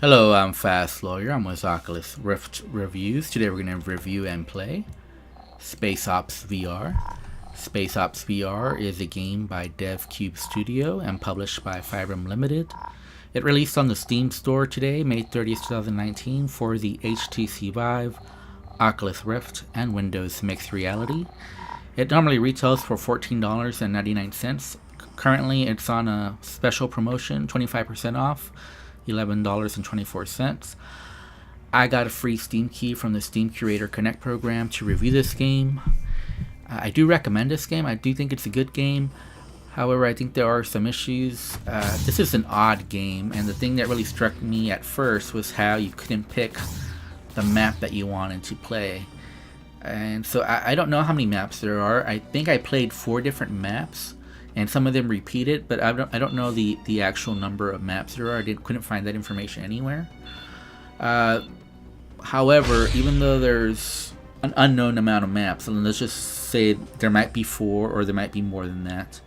Hello, I'm Fast Lawyer. I'm with Oculus Rift Reviews. Today we're going to review and play Space Ops VR. Space Ops VR is a game by DevCube Studio and published by Fire Limited. It released on the Steam store today, May 30th, 2019 for the HTC Vive, Oculus Rift, and Windows Mixed Reality. It normally retails for $14.99. Currently it's on a special promotion, 25% off. $11.24. I got a free Steam key from the Steam Curator Connect program to review this game. I do recommend this game. I do think it's a good game. However, I think there are some issues. This is an odd game, and the thing that really struck me at first was how you couldn't pick the map that you wanted to play. And so I don't know how many maps there are. I think I played 4 different maps, and some of them repeated, but I don't know the actual number of maps there are. I couldn't find that information anywhere. However, even though there's an unknown amount of maps, and let's just say there might be 4 or there might be more than that,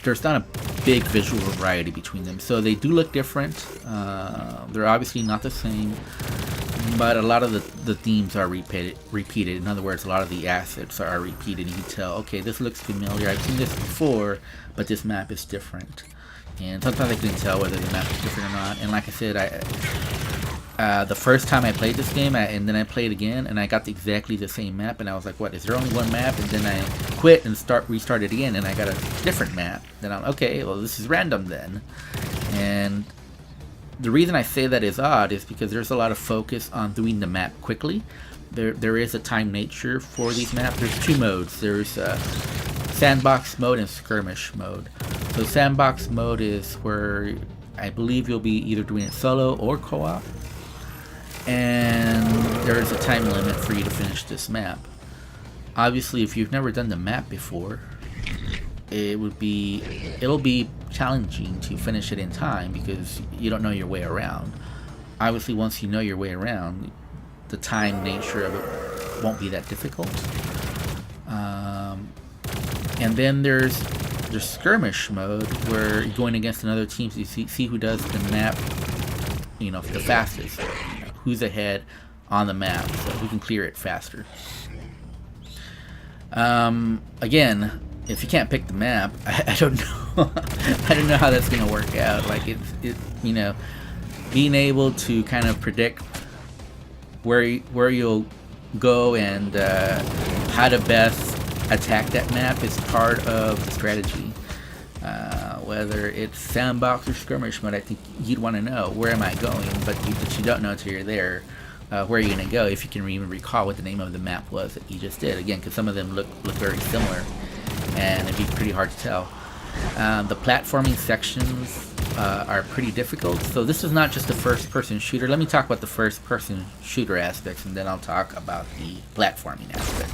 there's not a big visual variety between them. So they do look different. They're obviously not the same. But a lot of the themes are repeated. In other words, a lot of the assets are repeated. You can tell, okay, this looks familiar. I've seen this before, but this map is different. And sometimes I couldn't tell whether the map is different or not. And like I said, the first time I played this game, and then I played again, and I got exactly the same map. And I was like, what, is there only one map? And then I quit and restarted again, and I got a different map. Then I'm, okay, well, this is random then. And the reason I say that is odd is because there's a lot of focus on doing the map quickly. There is a time nature for these maps. There's 2 modes. There's Sandbox Mode and Skirmish Mode. So Sandbox Mode is where I believe you'll be either doing it solo or co-op. And there's a time limit for you to finish this map. Obviously, if you've never done the map before, it'll be challenging to finish it in time because you don't know your way around. Obviously, once you know your way around, the time nature of it won't be that difficult. And then there's skirmish mode where you're going against another team to see who does the map, the fastest. Who's ahead on the map, so who can clear it faster. Again, if you can't pick the map, I don't know. I don't know how that's gonna work out. Like being able to kind of predict where you'll go and how to best attack that map is part of the strategy. Whether it's sandbox or skirmish mode, I think you'd want to know, where am I going? But you don't know until you're there. Where are you going to go, if you can even recall what the name of the map was that you just did. Again, because some of them look very similar, and it'd be pretty hard to tell. The platforming sections are pretty difficult. So this is not just a first-person shooter. Let me talk about the first-person shooter aspects, and then I'll talk about the platforming aspect.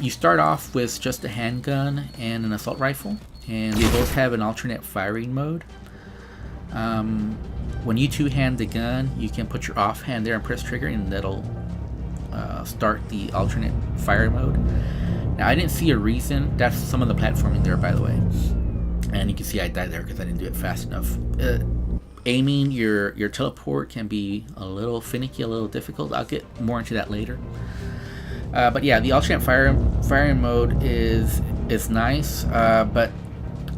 You start off with just a handgun and an assault rifle, and they both have an alternate firing mode. When you two-hand the gun, you can put your offhand there and press trigger, and that'll start the alternate fire mode. Now, I didn't see a reason. That's some of the platforming there, by the way. And you can see I died there because I didn't do it fast enough. Aiming your teleport can be a little finicky, a little difficult. I'll get more into that later. But yeah, the alternate firing mode is nice, but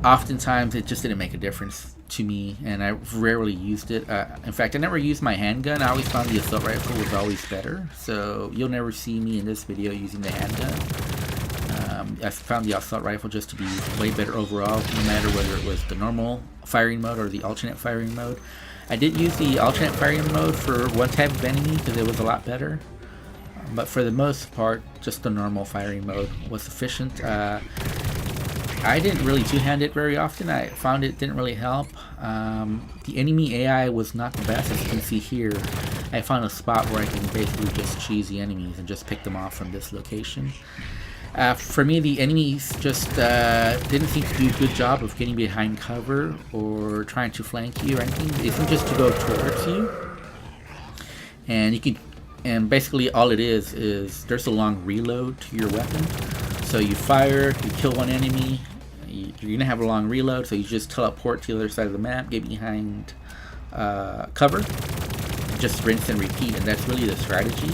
oftentimes it just didn't make a difference to me, and I rarely used it. In fact, I never used my handgun. I always found the assault rifle was always better, so you'll never see me in this video using the handgun. I found the assault rifle just to be way better overall, no matter whether it was the normal firing mode or the alternate firing mode. I did use the alternate firing mode for one type of enemy because it was a lot better, but for the most part, just the normal firing mode was sufficient. I didn't really two-hand it very often. I found it didn't really help. The enemy AI was not the best. As you can see here, I found a spot where I can basically just cheese the enemies and just pick them off from this location. For me, the enemies just didn't seem to do a good job of getting behind cover or trying to flank you or anything. They seem just to go towards you, and basically all it is there's a long reload to your weapon. So you fire, you kill one enemy, You're gonna have a long reload, so you just teleport to the other side of the map, get behind cover, just rinse and repeat, and that's really the strategy.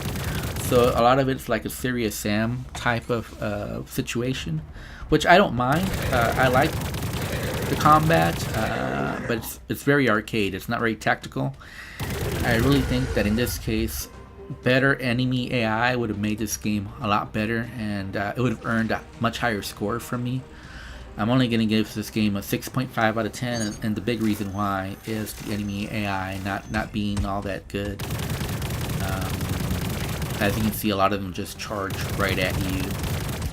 So a lot of it's like a Serious Sam type of situation, which I don't mind. I like the combat, but it's very arcade. It's not very tactical. I really think that in this case, better enemy AI would have made this game a lot better, and it would have earned a much higher score from me. I'm only going to give this game a 6.5 out of 10, and the big reason why is the enemy AI not being all that good. As you can see, a lot of them just charge right at you,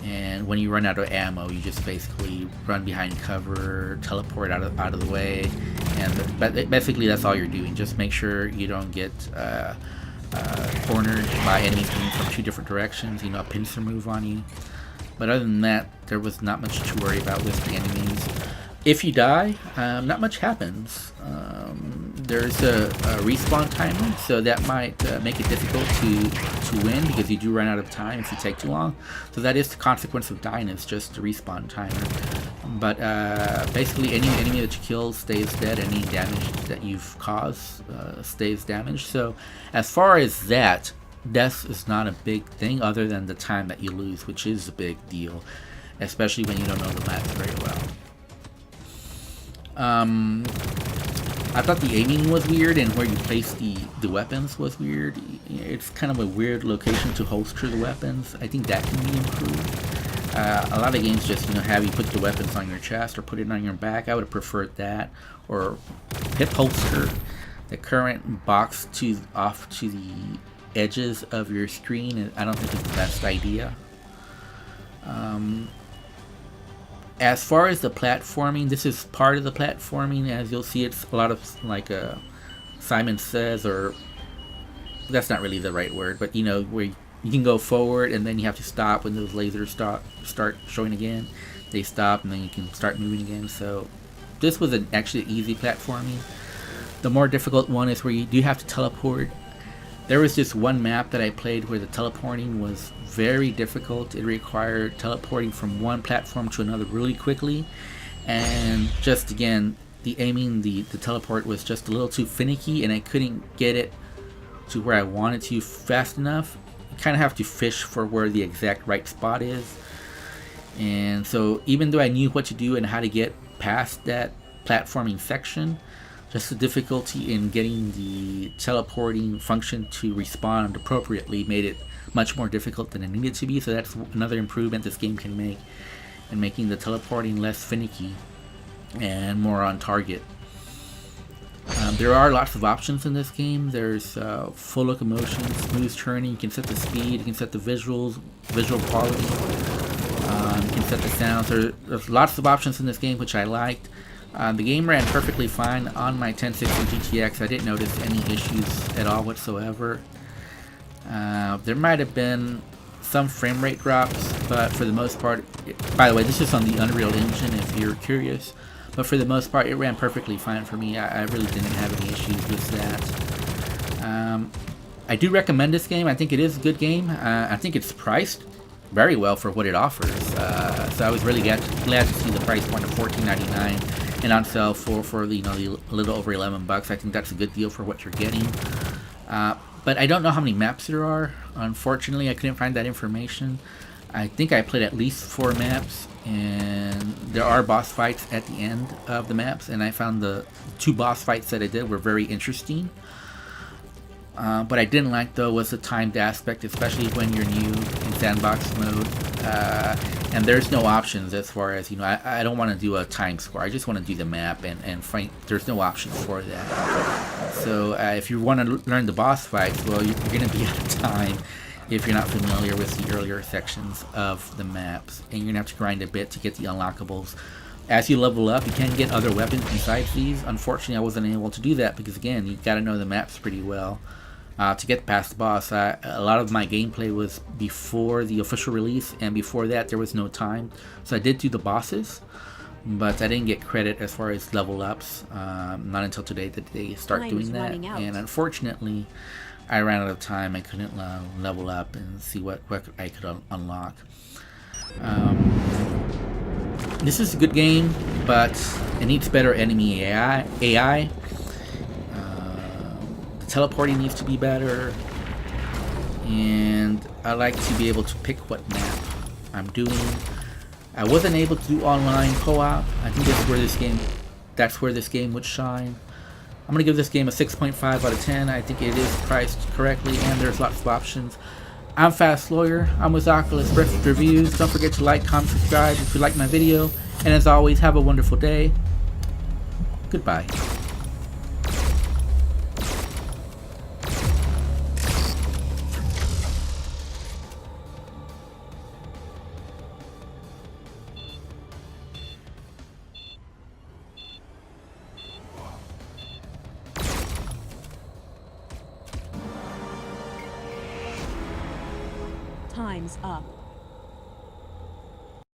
and when you run out of ammo, you just basically run behind cover, teleport out of the way, and basically that's all you're doing. Just make sure you don't get cornered by enemies coming from 2 different directions, a pincer move on you. But other than that, there was not much to worry about with the enemies. If you die, not much happens. There's a respawn timer, so that might make it difficult to win, because you do run out of time if you take too long. So that is the consequence of dying, it's just a respawn timer. But basically any enemy that you kill stays dead, any damage that you've caused stays damaged. So as far as that, death is not a big thing other than the time that you lose, which is a big deal, especially when you don't know the map very well. I thought the aiming was weird, and where you place the weapons was weird. It's kind of a weird location to holster the weapons. I think that can be improved. A lot of games just have you put the weapons on your chest or put it on your back. I would have preferred that, or hip holster the current box off to the edges of your screen, and I don't think it's the best idea. As far as the platforming, this is part of the platforming. As you'll see, it's a lot of like Simon Says, or that's not really the right word, but where you can go forward and then you have to stop when those lasers start showing again. They stop and then you can start moving again. So this was actually easy platforming. The more difficult one is where you do have to teleport. There was this one map that I played where the teleporting was very difficult. It required teleporting from one platform to another really quickly, and just again, the aiming, the teleport was just a little too finicky, and I couldn't get it to where I wanted to fast enough. You kind of have to fish for where the exact right spot is, and so even though I knew what to do and how to get past that platforming section, just the difficulty in getting the teleporting function to respond appropriately made it much more difficult than it needed to be. So that's another improvement this game can make, in making the teleporting less finicky and more on target. There are lots of options in this game. There's full locomotion, smooth turning. You can set the speed, you can set the visual quality, you can set the sounds. There's lots of options in this game, which I liked. The game ran perfectly fine on my 1060 GTX. I didn't notice any issues at all whatsoever. There might have been some frame rate drops, but for the most part, by the way, this is on the Unreal Engine if you're curious, but for the most part it ran perfectly fine for me. I really didn't have any issues with that. I do recommend this game. I think it is a good game. I think it's priced very well for what it offers, so I was really glad to see the price point of $14.99 and on sale for a little over $11. I think that's a good deal for what you're getting. But I don't know how many maps there are. Unfortunately, I couldn't find that information. I think I played at least 4 maps, and there are boss fights at the end of the maps, and I found the 2 boss fights that I did were very interesting. What I didn't like, though, was the timed aspect, especially when you're new in Sandbox Mode. And there's no options as far as, I don't want to do a time score. I just want to do the map and fight. There's no options for that. So if you want to learn the boss fights, well, you're going to be out of time if you're not familiar with the earlier sections of the maps. And you're going to have to grind a bit to get the unlockables. As you level up, you can get other weapons besides these. Unfortunately, I wasn't able to do that because, again, you got to know the maps pretty well. To get past the boss. A lot of my gameplay was before the official release, and before that there was no time. So I did do the bosses, but I didn't get credit as far as level ups. Not until today did they start doing that. And unfortunately, I ran out of time. I couldn't level up and see what I could unlock. This is a good game, but it needs better enemy AI. The teleporting needs to be better, and I like to be able to pick what map I'm doing. I wasn't able to do online co-op. I think that's where this game would shine. I'm gonna give this game a 6.5 out of 10. I think it is priced correctly, and there's lots of options. I'm Fast Lawyer. I'm with Oculus Reviews. Don't forget to like, comment, subscribe if you like my video. And as always, have a wonderful day. Goodbye. Time's up.